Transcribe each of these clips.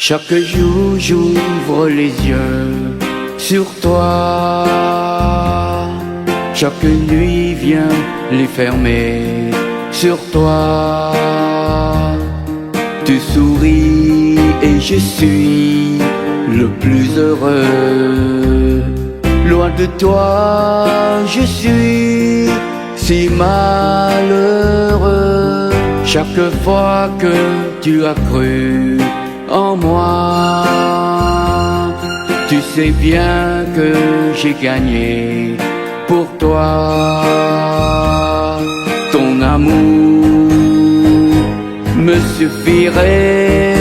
Chaque jour j'ouvre les yeux sur toi. Chaque nuit vient les fermer sur toi. Tu souris et je suis le plus heureux. Loin de toi, je suis si malheureux. Chaque fois que tu as cru en moi, tu sais bien que j'ai gagné pour toi. Ton amour me suffirait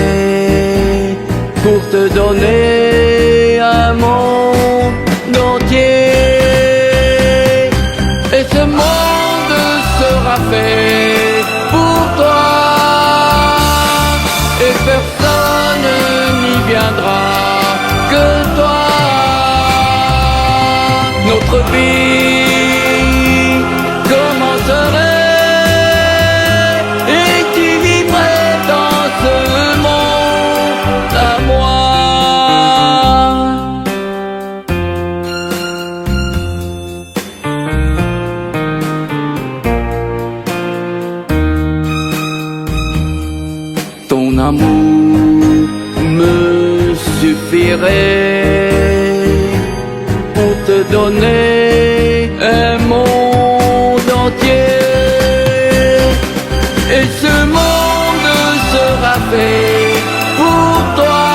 pour te donner un monde entier. Et ce monde sera fait pour toi. Et personne n'y viendra que toi. Notre vie commencerait et tu vivrais dans ce monde à moi. Ton amour me suffirait pour te donner un monde entier. Et ce monde sera fait pour toi.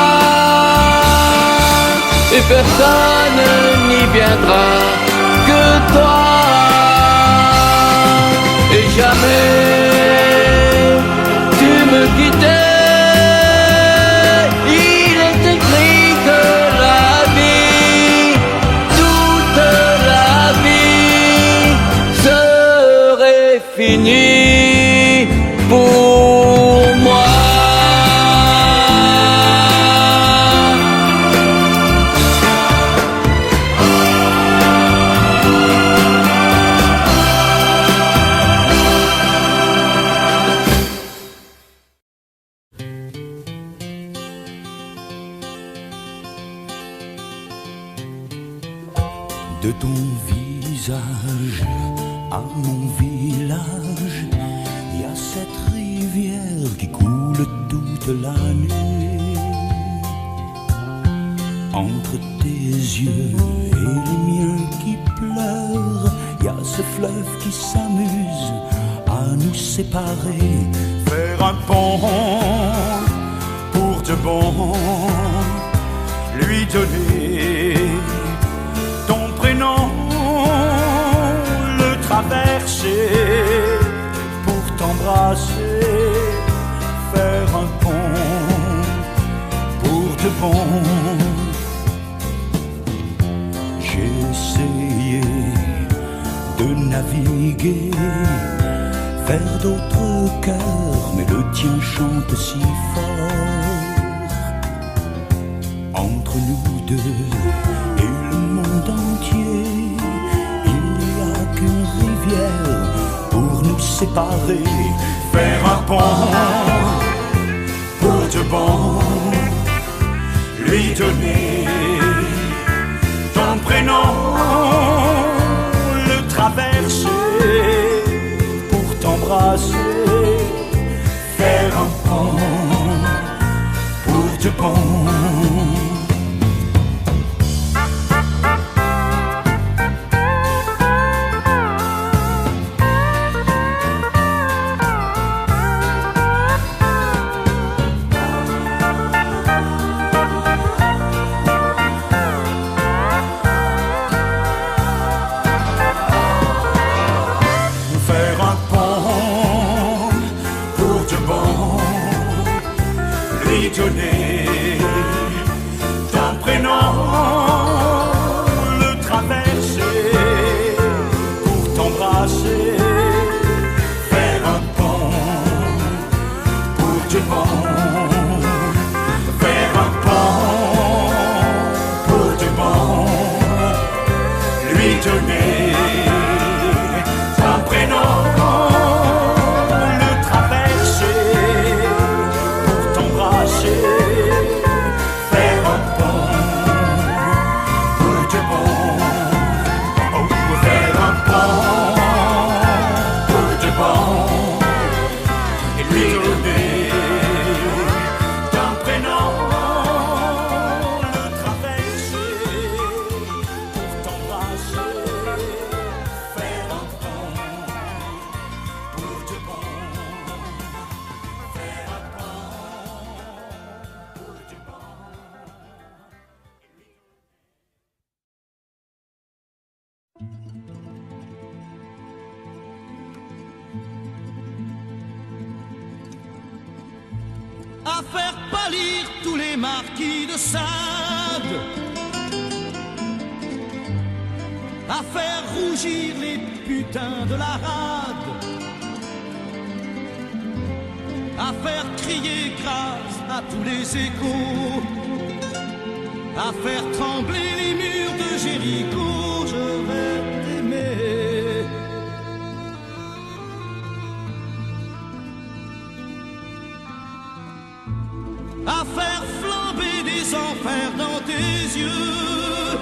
Et personne n'y viendra que toi. Et jamais tu me quittais. Fini pour moi. De ton visage à mon village, il y a cette rivière qui coule toute la nuit. Entre tes yeux et les miens qui pleurent, il y a ce fleuve qui s'amuse à nous séparer. Faire un pont pour de bon, lui donner ton prénom, traverser pour t'embrasser, faire un pont pour de bon. J'ai essayé de naviguer vers d'autres cœurs, mais le tien chante si fort. Entre nous deux et le monde entier, une rivière pour nous séparer. Faire un pont pour de bon, lui donner ton prénom, le traverser pour t'embrasser. Faire un pont pour de bon. Donner ton prénom, le traverser pour t'embrasser. Faire un pont pour de bon. Faire un pont pour de bon. Lui donner ton prénom, le traverser pour t'embrasser. faire pâlir tous les marquis de Sade, à faire rougir les putains de la rade, à faire crier grâce à tous les échos, à faire trembler les murs de Jéricho. Je vais t'aimer. À faire flamber des enfers dans tes yeux,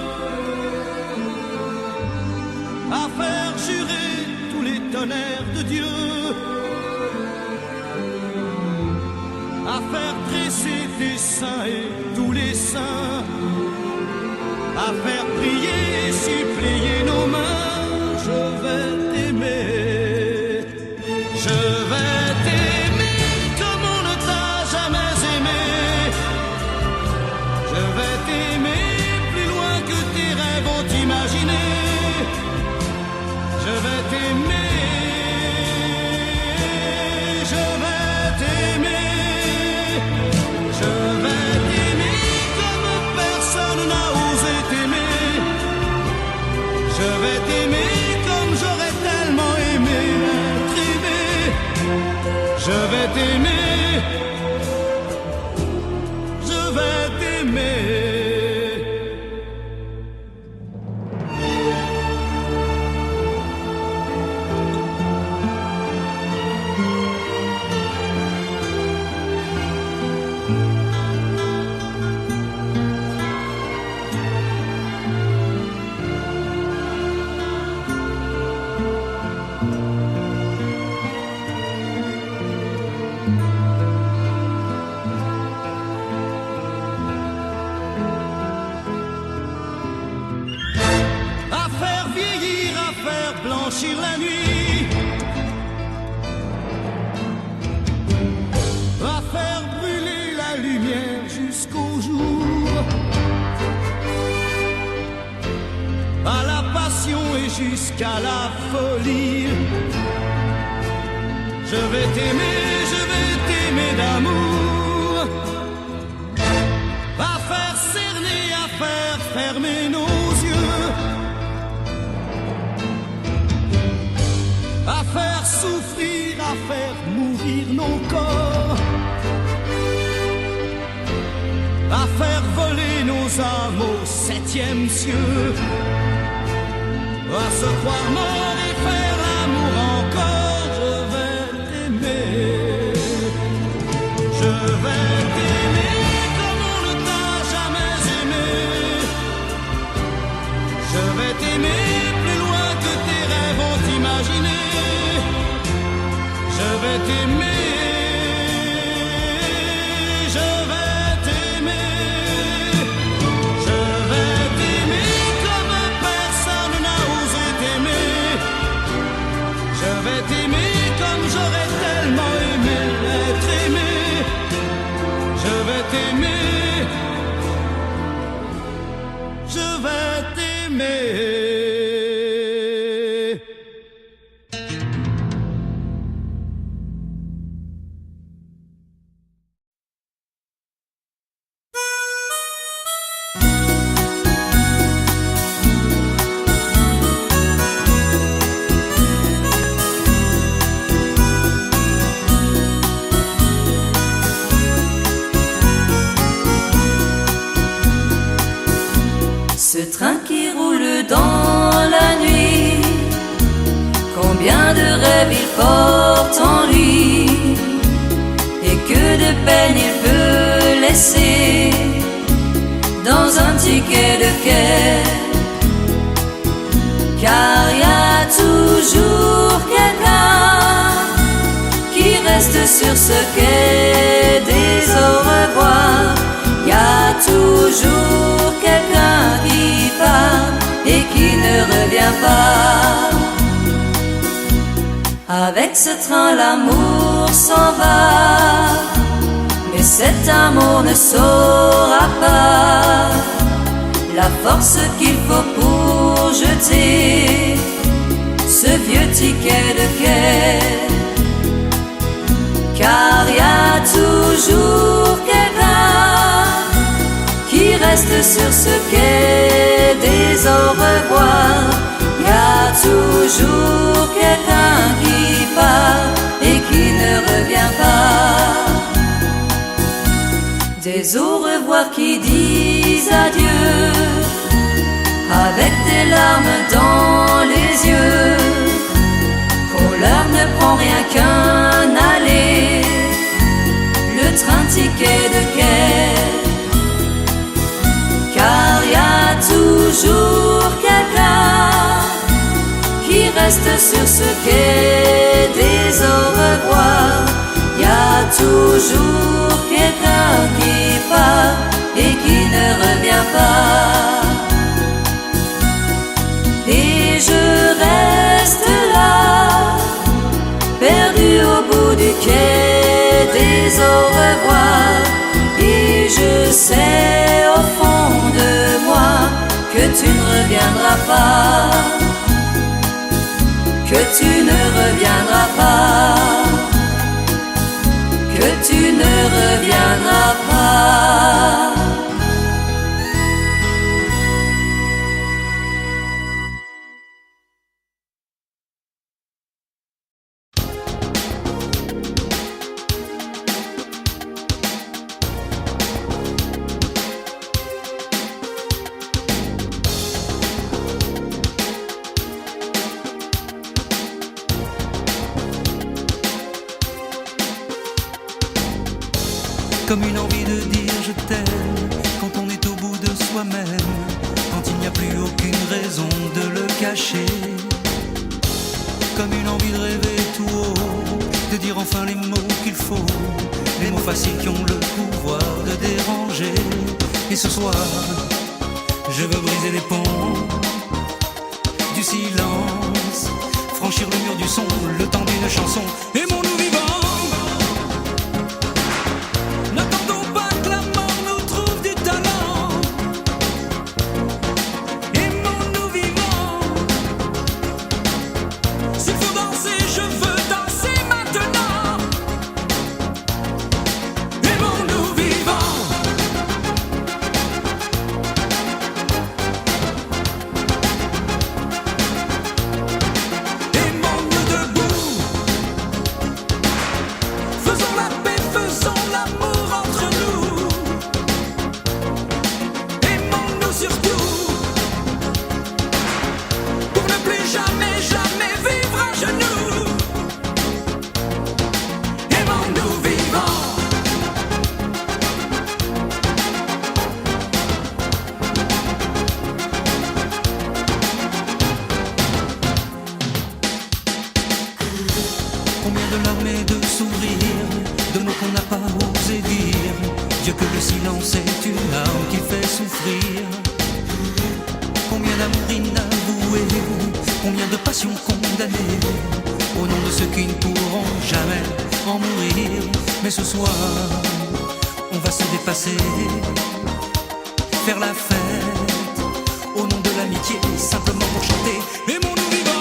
à faire jurer tous les tonnerres de Dieu, à faire dresser tes seins et tous les saints, à faire prier et supplier nos mains. Je vais t'aimer, je vais t'aimer comme on ne t'a jamais aimé. Je vais t'aimer plus loin que tes rêves ont imaginé. Je vais t'aimer, je vais t'aimer. Je vais t'aimer comme personne n'a osé t'aimer. Je vais t'aimer comme j'aurais tellement aimé être aimé. Je vais t'aimer, je vais t'aimer. Blanchir la nuit, à faire brûler la lumière jusqu'au jour, à la passion et jusqu'à la folie. Je vais t'aimer d'amour, à faire cerner, à faire fermer nos yeux, à faire souffrir, à faire mourir nos corps, à faire voler nos âmes au septième cieux, à se croire mort et faire l'amour encore. Je vais t'aimer, je vais t'aimer comme on ne t'a jamais aimé. Je vais t'aimer plus loin que tes rêves ont imaginé. Je vais t'aimer, je vais t'aimer. Je vais t'aimer comme personne n'a osé t'aimer. Je vais t'aimer comme j'aurais tellement aimé être aimé. Je vais t'aimer, je vais t'aimer. Ce train qui roule dans la nuit, combien de rêves il porte en lui, et que de peine il peut laisser dans un ticket de quai. Car y a toujours quelqu'un qui reste sur ce quai des au revoir. Y a toujours quelqu'un qui part et qui ne revient pas. Avec ce train l'amour s'en va, mais cet amour ne saura pas la force qu'il faut pour jeter ce vieux ticket de quai. Car y a toujours sur ce quai des au revoir, y a toujours quelqu'un qui part et qui ne revient pas. Des au revoir qui disent adieu, avec des larmes dans les yeux, qu'on leur ne prend rien qu'un aller, le train ticket de quai. Car y a toujours quelqu'un qui reste sur ce quai des au revoir. Y a toujours quelqu'un qui part et qui ne revient pas. Et je reste là, perdu au bout du quai des au revoir. Et je sais au fond de moi que tu ne reviendras pas, que tu ne reviendras pas, que tu ne reviendras pas. Comme une envie de dire je t'aime, quand on est au bout de soi-même, quand il n'y a plus aucune raison de le cacher. Comme une envie de rêver tout haut, de dire enfin les mots qu'il faut, les mots faciles qui ont le pouvoir de déranger. Et ce soir, je veux briser les ponts du silence, franchir le mur du son, le temps d'une chanson. Aimons-nous vivants. Combien de larmes et de sourires, de mots qu'on n'a pas osé dire. Dieu que le silence est une arme qui fait souffrir. Combien d'amour inavoué, combien de passions condamnées, au nom de ceux qui ne pourront jamais en mourir. Mais ce soir, on va se dépasser, faire la fête, au nom de l'amitié, simplement pour chanter. Aimons-nous vivants.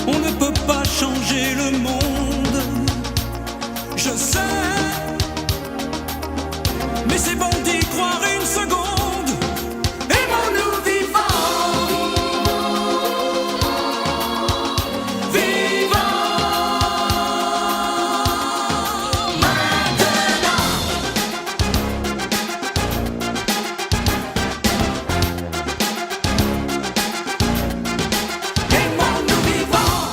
On ne peut pas changer le monde, je sais, mais c'est bon d'y croire une seconde. Aimons-nous vivants, vivants maintenant. Aimons-nous vivants.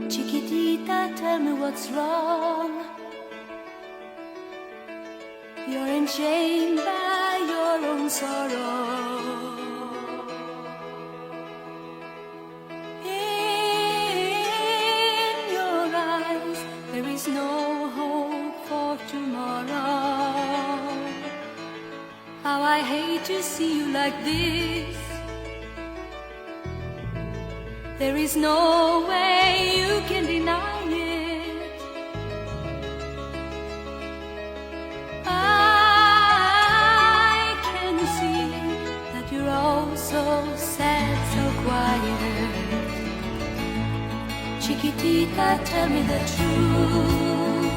Chiquitita, tell me what's wrong. You're enchained by your own sorrow. In your eyes, there is no hope for tomorrow. How I hate to see you like this. There is no way you can deny it. I can see that you're all so sad, so quiet. Chiquitita, tell me the truth.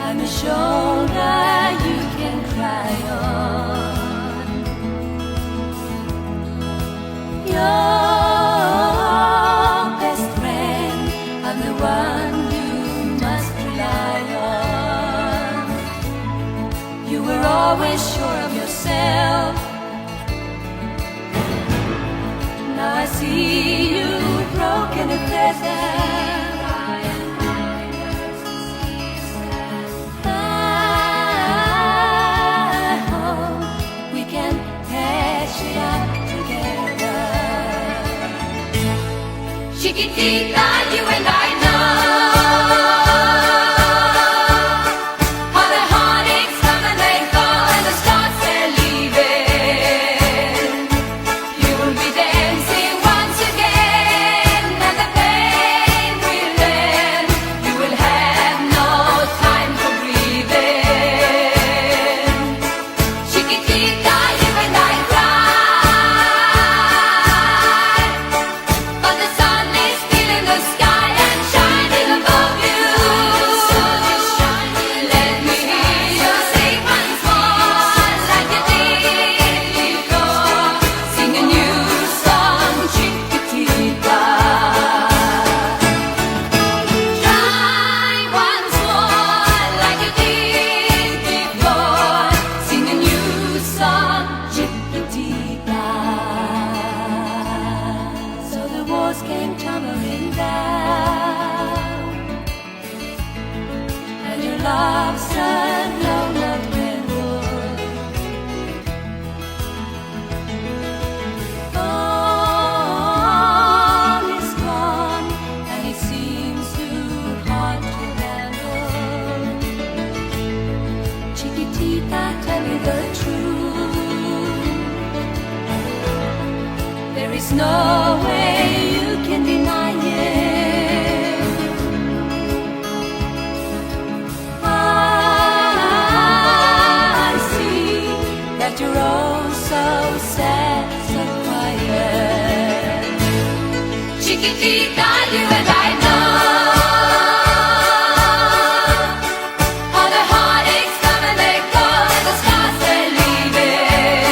I'm a shoulder you can cry on. Your best friend, I'm the one you must rely on. You were always sure of yourself. Now I see you broken and pleasant. I hope we can patch it up. Chiquitita, you and I know how the heartaches come and they go and the stars they're leaving. You will be dancing once again and the pain will end. You will have no time for breathing. Chiquitita, you and I cry. Came tumbling down, and your love's a no-love railroad. All is gone, and it seems too hard to handle. Chiquitita, tell me the truth. There is no way can deny it. I see that you're all so sad, so quiet. Chiquitita, you and I know how the heartaches come and they go and the stars they're leaving.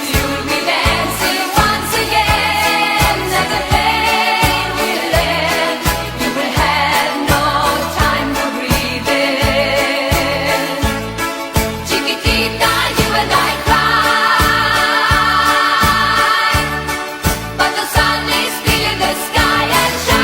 You'll be dancing once again. The pain will end. You will have no time for breathing. Chiquitita, you and I cry, but the sun is still in the sky and shines.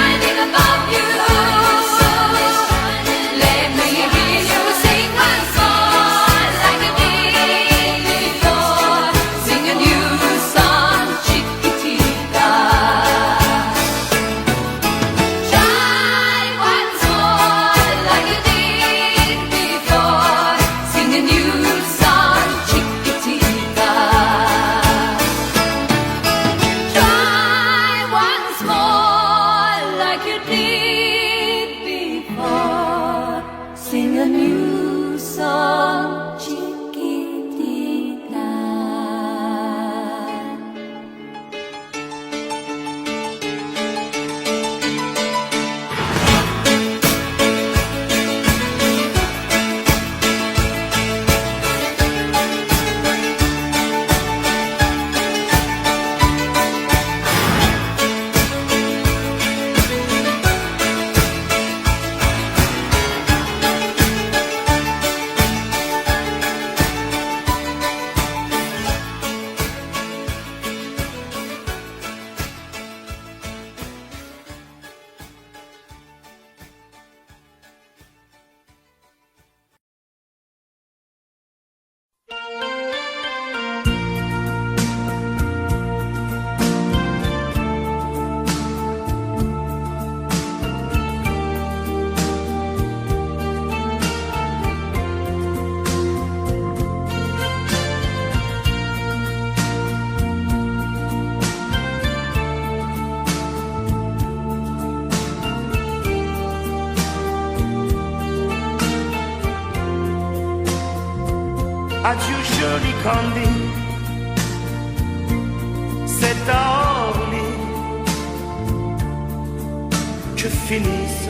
Adieu joli Candy, c'est à Orly que finissent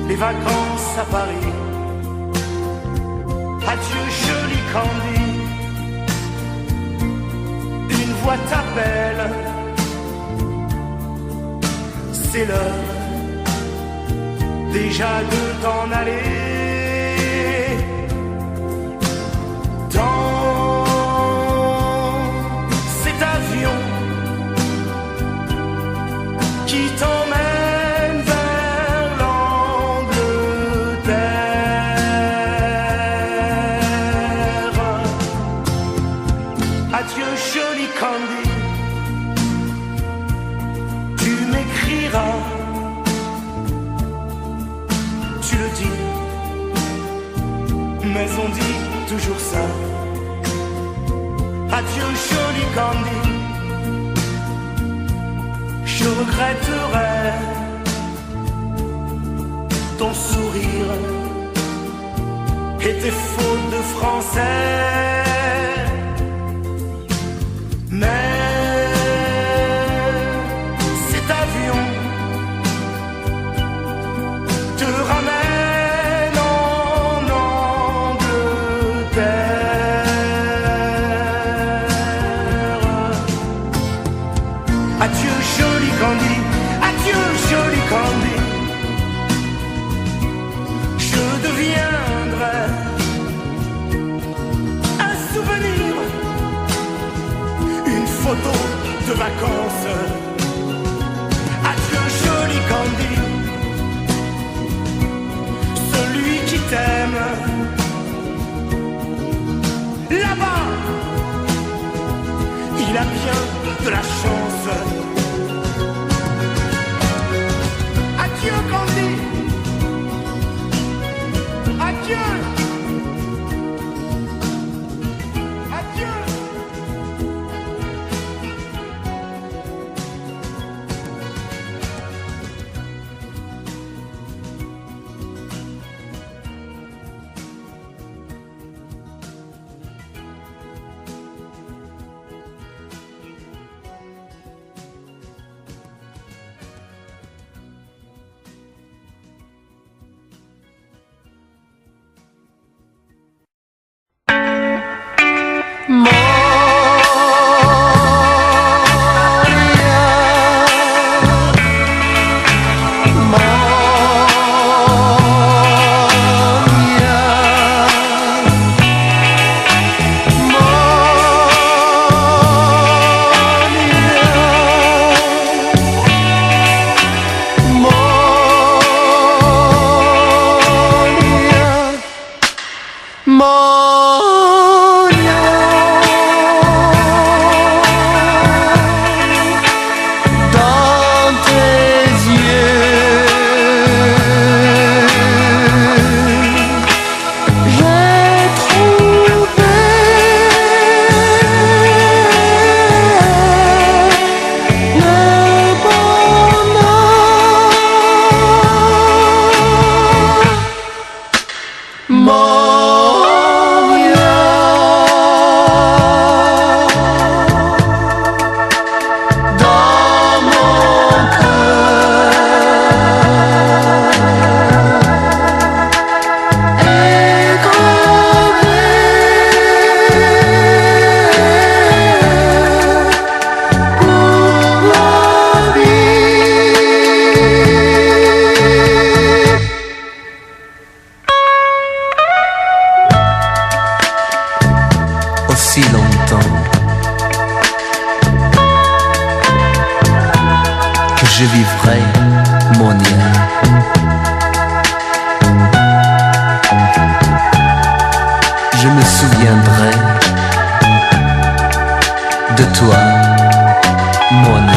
les vacances à Paris. Adieu joli Candy, une voix t'appelle, c'est l'heure déjà de t'en aller. Dans cet avion qui t'emmène vers l'Angleterre. Adieu joli Candy, tu m'écriras, tu le dis, mais on dit toujours ça. Adieu joli Candy, je regretterai ton sourire et tes fautes de français. Mais cet avion te ramène en Angleterre. Adieu joli Candy, adieu joli Candy, je deviendrai un souvenir, une photo de vacances. Adieu joli Candy, celui qui t'aime là-bas, il a bien de la chance. Adieu Candy, adieu, adieu. Aussi longtemps que je vivrai mon lien. Je me souviendrai de toi, mon lien.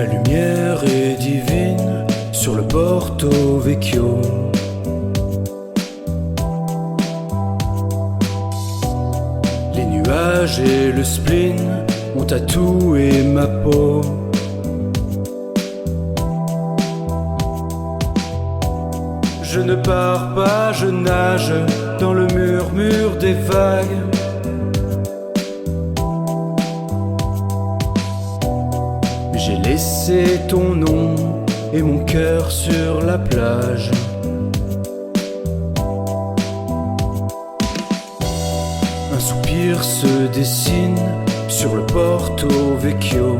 La lumière est divine sur le Porto Vecchio. Les nuages et le spleen ont tatoué ma peau. Je ne pars pas, je nage dans le murmure des vagues. J'ai laissé ton nom et mon cœur sur la plage. Un soupir se dessine sur le Porto Vecchio.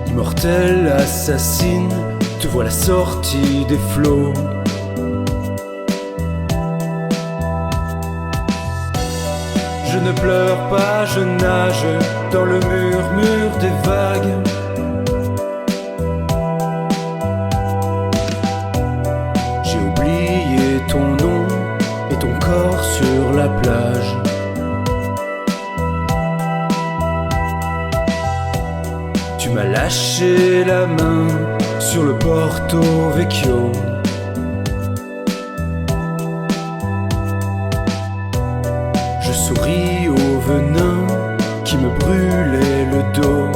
Immortel assassine, te voilà sorti des flots. Je ne pleure pas, je nage dans le murmure des vagues. J'ai oublié ton nom et ton corps sur la plage. Tu m'as lâché la main sur le Porto Vecchio. Je souris au venin qui me brûlait le dos.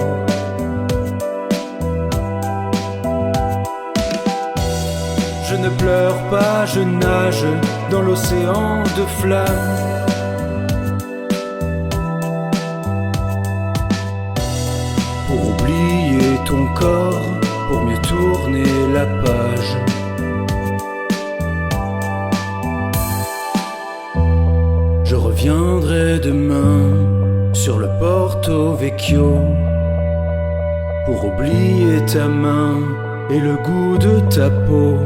Je ne pleure pas, je nage dans l'océan de flammes. Pour oublier ton corps, pour mieux tourner la page. Je reviendrai demain sur le Porto Vecchio pour oublier ta main et le goût de ta peau.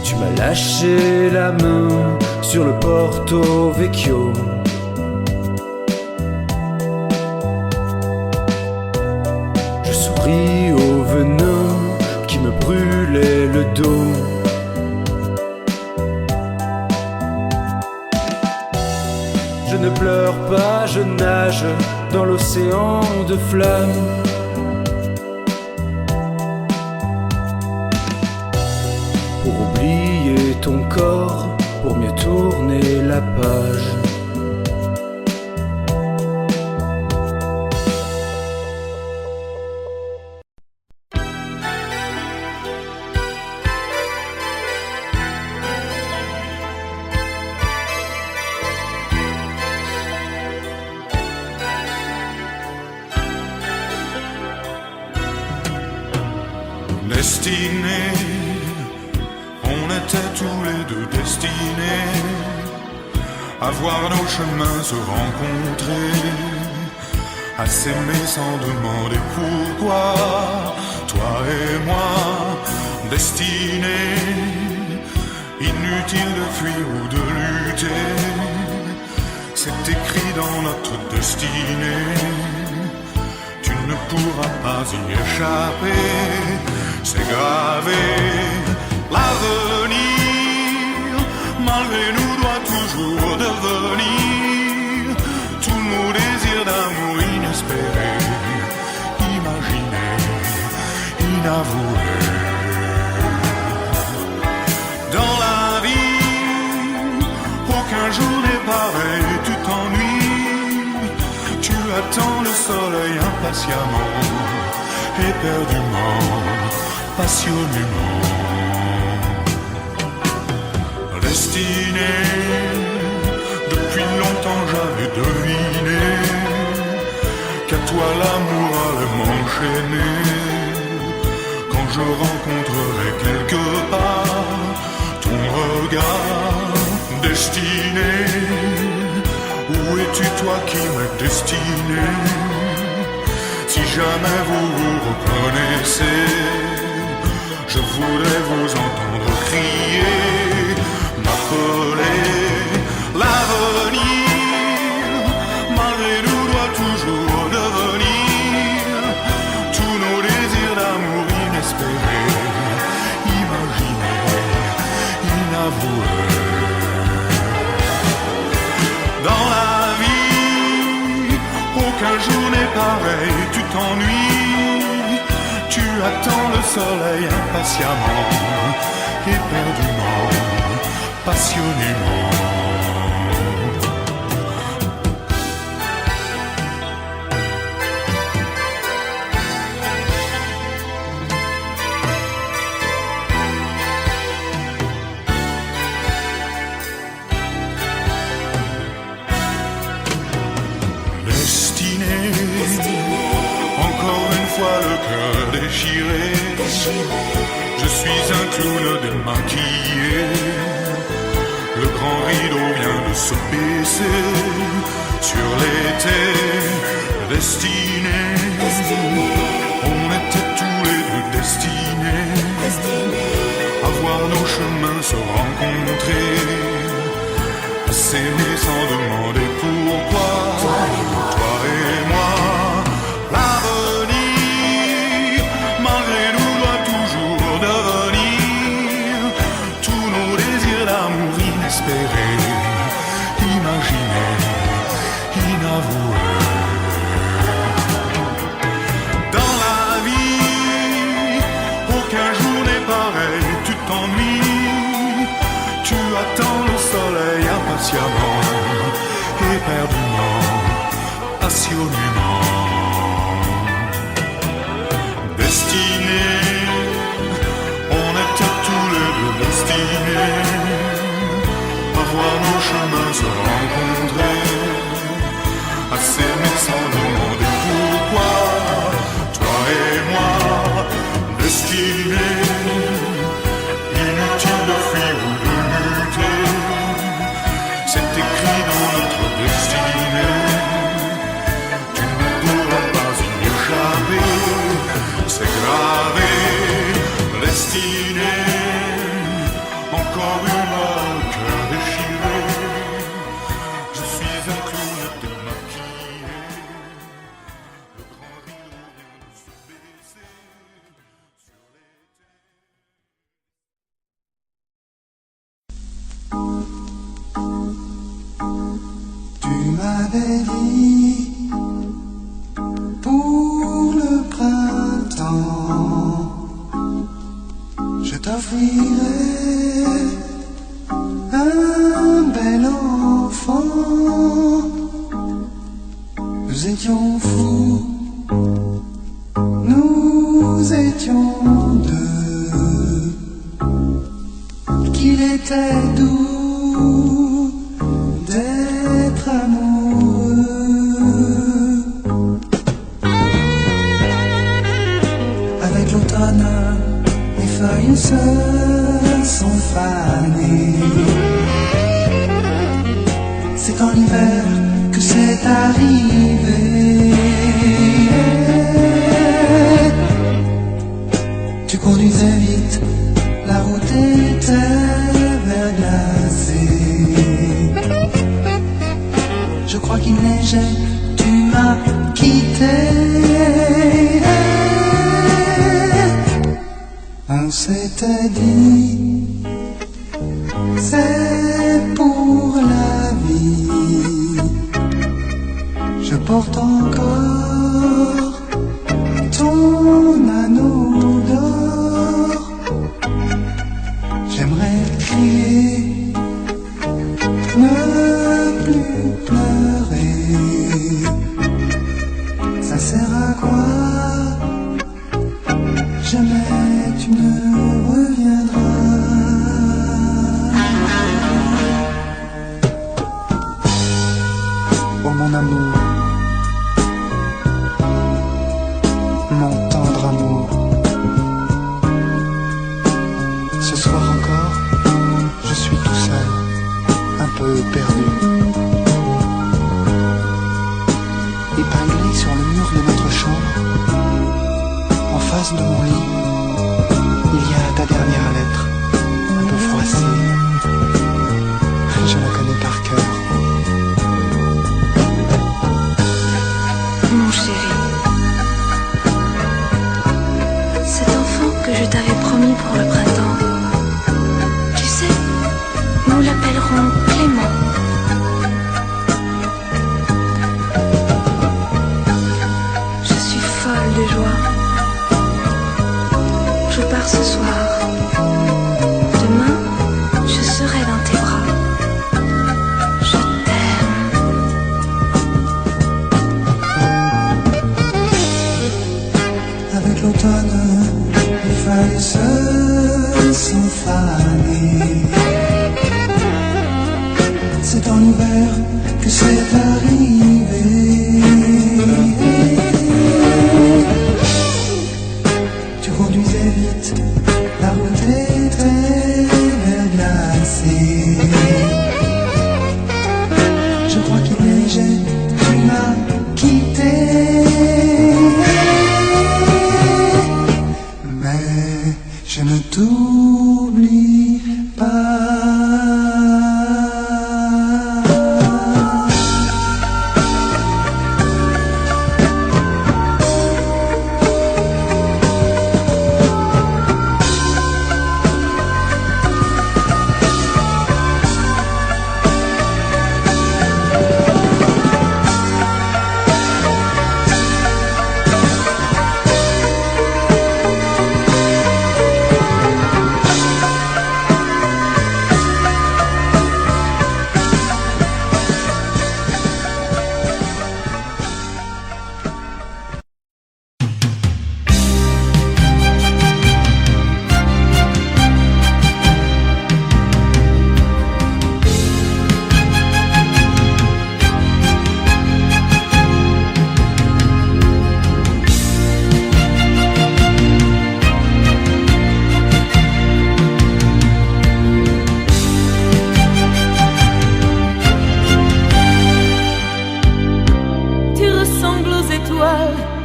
Tu m'as lâché la main sur le Porto Vecchio. Je souris au venin qui me brûlait le dos. Je ne pleure pas, je nage dans l'océan de flammes. Pour oublier ton corps, pour mieux tourner la page. Destinés, on était tous les deux destinés à voir nos chemins se rencontrer, à s'aimer sans demander pourquoi. Toi et moi, destinés, inutile de fuir ou de lutter, c'est écrit dans notre destinée. Tu ne pourras pas y échapper, c'est gravé. L'avenir, malgré nous, doit toujours devenir tous nos désirs d'amour inespérés, imaginés, inavoués. Dans la vie, aucun jour n'est pareil, tu t'ennuies, tu attends le soleil impatiemment, éperdument, passionnément. Destiné, depuis longtemps j'avais deviné qu'à toi l'amour allait m'enchaîner. Quand je rencontrerai quelque part ton regard destiné, où es-tu toi qui m'as destiné? Si jamais vous vous reconnaissez, je voudrais vous entendre crier, m'appeler. L'avenir, malgré nous, doit toujours devenir tous nos désirs d'amour inespérés, imaginés, inavoués. Dans la vie, t'ennuies, tu attends le soleil impatiemment, éperdument, passionnément. Encore une fois le cœur déchiré, je suis un clown démaquillé. Le grand rideau vient de se baisser sur l'été destiné. On était tous les deux destinés à voir nos chemins se rencontrer, à s'aimer sans demander pourquoi. Toi et moi. L'avenir, malgré nous, doit toujours devenir tous nos désirs d'amour inespérés, imaginés, inavoués. Dans la vie, aucun jour n'est pareil, tu t'ennuies, tu attends le soleil impatiemment, éperdument, passionnément. On était tous les deux destinés à voir nos chemins se rencontrer, à s'aimer sans demander pourquoi. Toi et moi, destinés, inutile de fuir ou de lutter, c'est écrit dans notre destinée. Tu ne pourras pas y échapper. C'est gravé, destiné, encore une fois le cœur déchiré. Je suis un clown démaquillé. Le grand rideau vient de se baisser sur l'été. Tu m'avais dit pour le printemps, je t'offrirai un bel enfant. Nous étions fous, nous étions deux, qu'il était doux d'être amoureux. Avec l'automne, les feuilles se sont fanées. C'est en hiver que c'est arrivé. Tu conduisais vite, la route était verglacée. Je crois qu'il neigeait, tu m'as quitté. On s'était dit, c'est pour la vie. Je porte encore ton anneau d'or. J'aimerais crier, ne plus pleurer. Ça sert à quoi? Jamais tu ne reviendras. Oh mon amour, mon tendre amour, ce soir encore, je suis tout seul, un peu perdu. Épinglé sur le mur de notre chambre, en face de mon lit, il y a ta dernière lettre, un peu froissée. Je la connais par cœur. Mon chéri, cet enfant que je t'avais promis pour le printemps, tu sais, nous l'appellerons Clément. Je suis folle pars ce soir. Demain, je serai dans tes bras. Je t'aime. Avec l'automne, les feuilles se sont fanées. C'est en hiver que c'est arrivé. Tu conduisais vite, la route est très verglacée. Je crois qu'il neigeait, tu m'as quitté. Mais je ne t'oublie pas.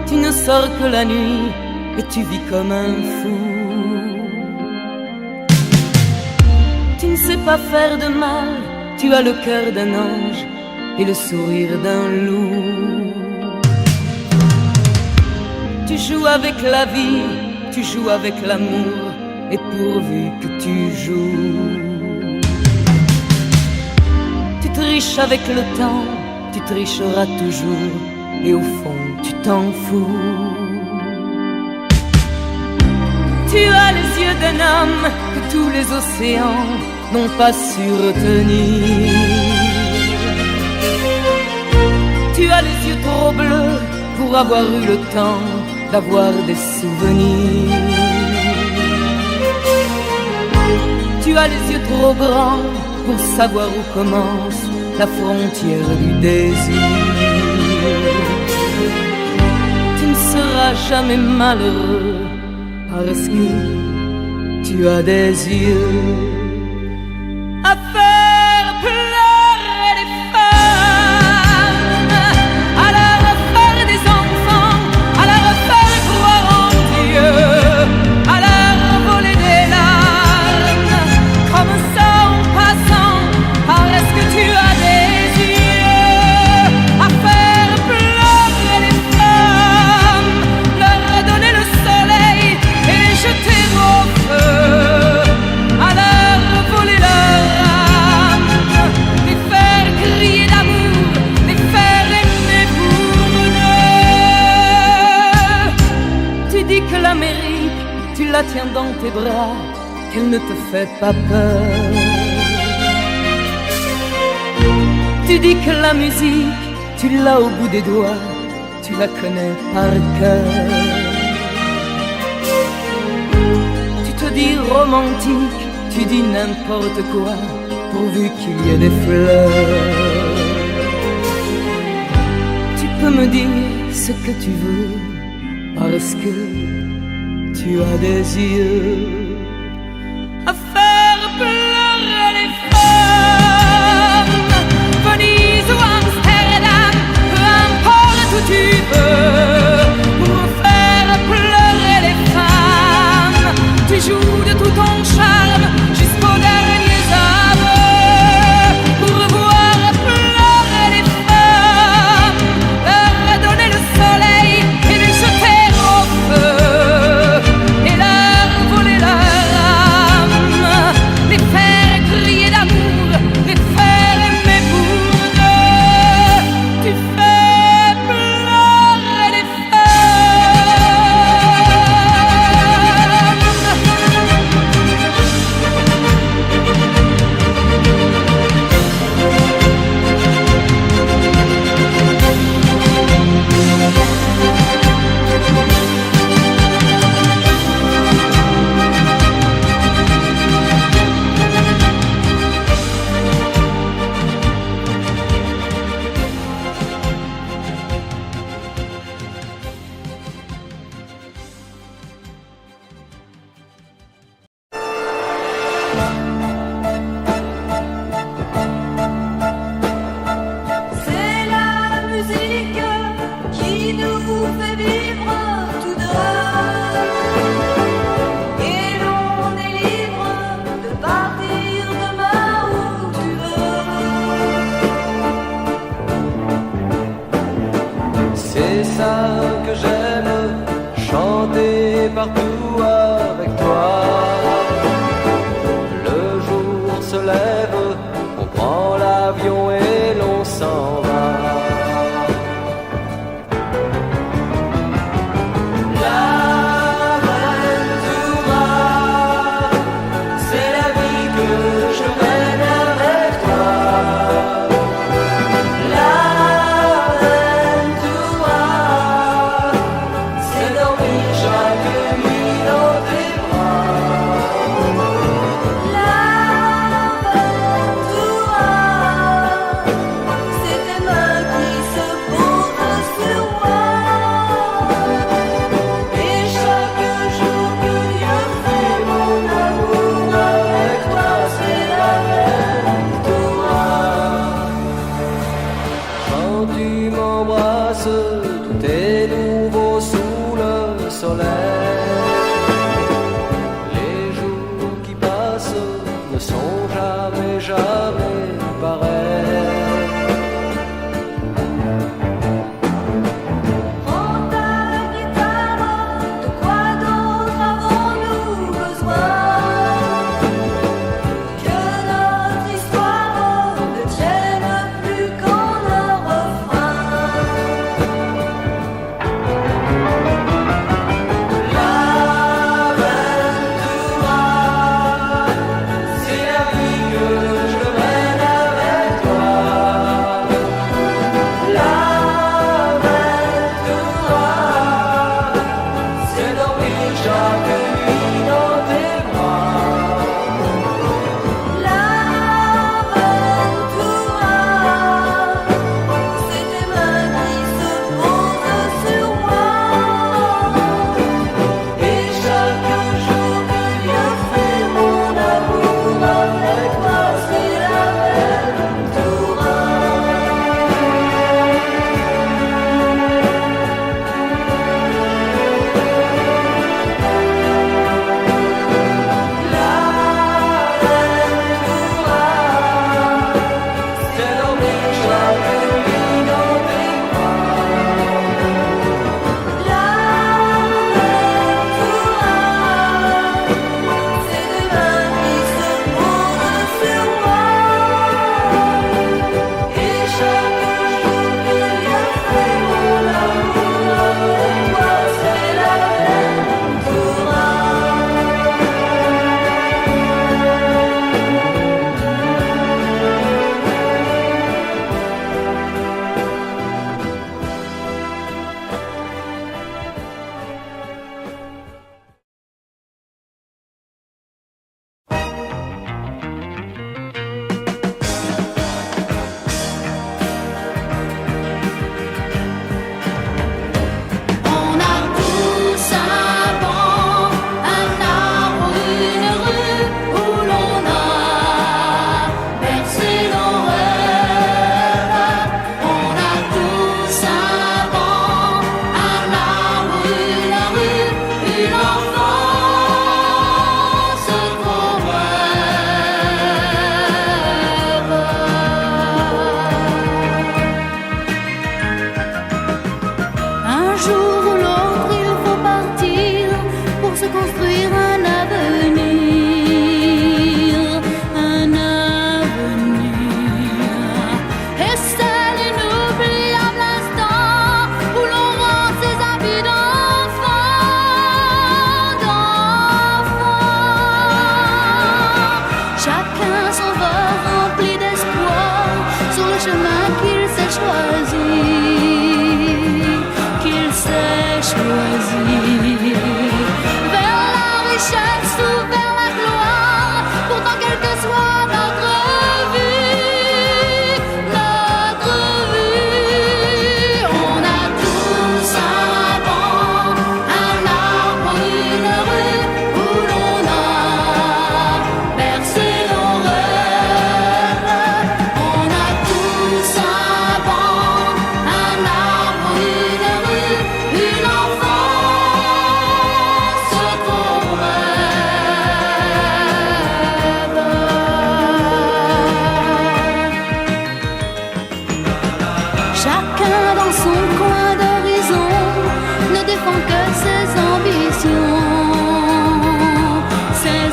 Tu ne sors que la nuit et tu vis comme un fou. Tu ne sais pas faire de mal, tu as le cœur d'un ange et le sourire d'un loup. Tu joues avec la vie, tu joues avec l'amour, et pourvu que tu joues. Tu triches avec le temps, tu tricheras toujours, et au fond tu t'en fous. Tu as les yeux d'un homme que tous les océans n'ont pas su retenir. Tu as les yeux trop bleus pour avoir eu le temps d'avoir des souvenirs. Tu as les yeux trop grands pour savoir où commence la frontière du désir. Tu ne seras jamais malheureux parce que tu as des yeux à faire pleurer les femmes, à leur faire des enfants, à leur faire croire en Dieu, à leur voler des larmes, comme ça en passant, parce que tu as des yeux à faire pleurer les femmes, leur donner le soleil et les jeter au feu, à leur voler leur âme, les faire crier d'amour, les faire aimer pour deux. Tu dis que l'Amérique, tu la tiens dans tes bras, qu'elle ne te fait pas peur. Tu dis que la musique, tu l'as au bout des doigts, tu la connais par cœur. Tu te dis romantique, tu dis n'importe quoi, pourvu qu'il y ait des fleurs. Tu peux me dire ce que tu veux, parce que tu as des yeux à faire pleurer les femmes. Venise ou Amsterdam, peu importe où tu veux, pour faire pleurer les femmes. Tu joues de tout ton charme jusqu'au dernier aveu, pour voir pleurer les femmes, leur donner le soleil et les jeter au feu, et leur voler leur âme, les faire crier d'amour, les faire aimer pour deux. Tu fais pleurer les femmes.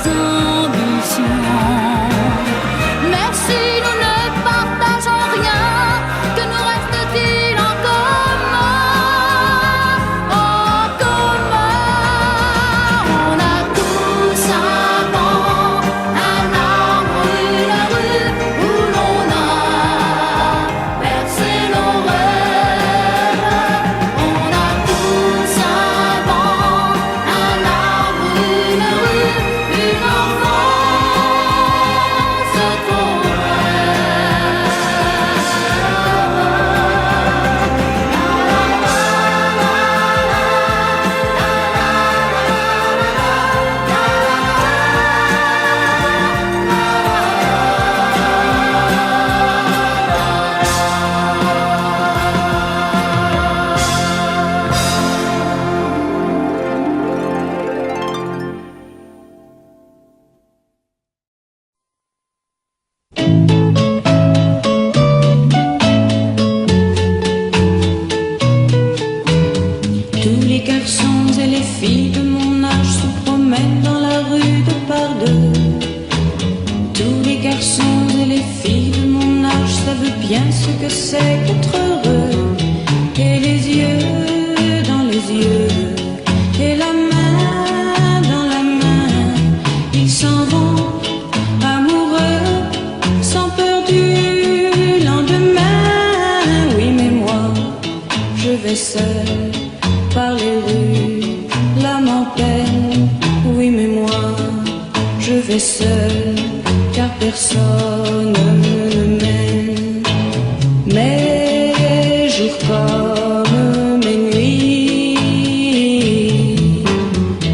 ambitions. Mais si nous ne partageons rien, que nous reste-t-il en commun? En commun, on a tous un banc, un arbre, une rue où l'on a bercé nos rêves. On a tous un banc, un arbre, une rue, une enfance trop Tous les garçons et les filles de mon âge se promènent dans la rue de par deux. Tous les garçons et les filles de mon âge savent bien ce que c'est qu'être heureux. Et les yeux dans les yeux, et la main dans la main, ils s'en vont amoureux, sans peur du lendemain. Oui, mais moi, je vais seul par les rues, l'âme en peine. Oui, mais moi, je vais seul, car personne ne m'aime. Mes jours comme mes nuits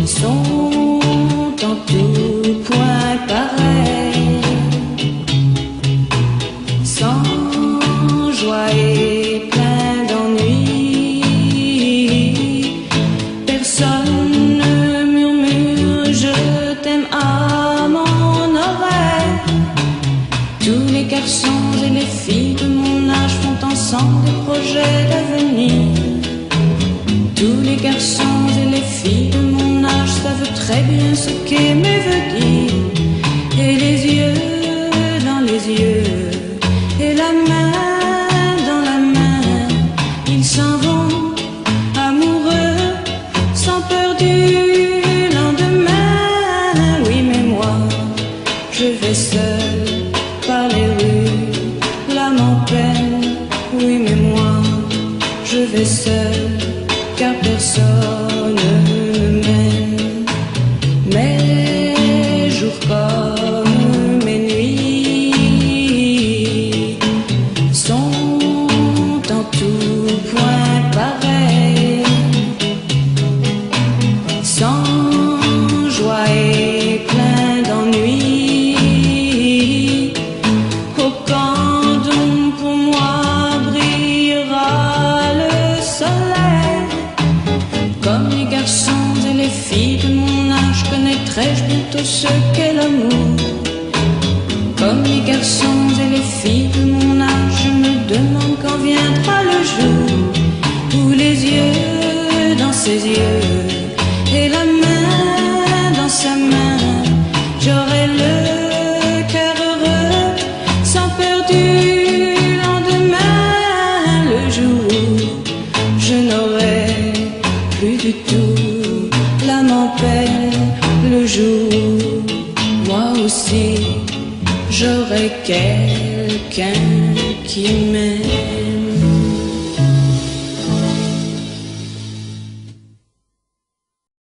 sont en tout point pareils, sans joie et plein d'ennui. Personne ne murmure je t'aime à mon oreille. Tous les garçons et les filles de mon âge font ensemble des projets d'avenir. Tous les garçons et les filles de mon âge savent très bien ce qu'aimer veut dire. Et les yeux dans les yeux, et la main dans la main, ils s'en vont amoureux, sans peur du lendemain. Oui, mais moi, je vais seul par les rues, l'âme en peine. Oui, mais moi, je vais seul, car personne ne m'aime. Mes jours comme mes nuits sont en tout point pareils, sans joie et plein d'ennui. Au camp d'où pour moi brillera le soleil. Comme les garçons et les filles de mon âge, connaîtrai-je bientôt ce qu'est l'amour. Comme les garçons et les filles de mon âge, je me demande quand viendra le jour où les yeux dans ses yeux, et la main dans sa main, j'aurai le cœur heureux, sans peur du lendemain. Le jour où je n'aurai plus du tout l'âme en peine. Le jour où moi aussi j'aurai quelqu'un qui m'aime.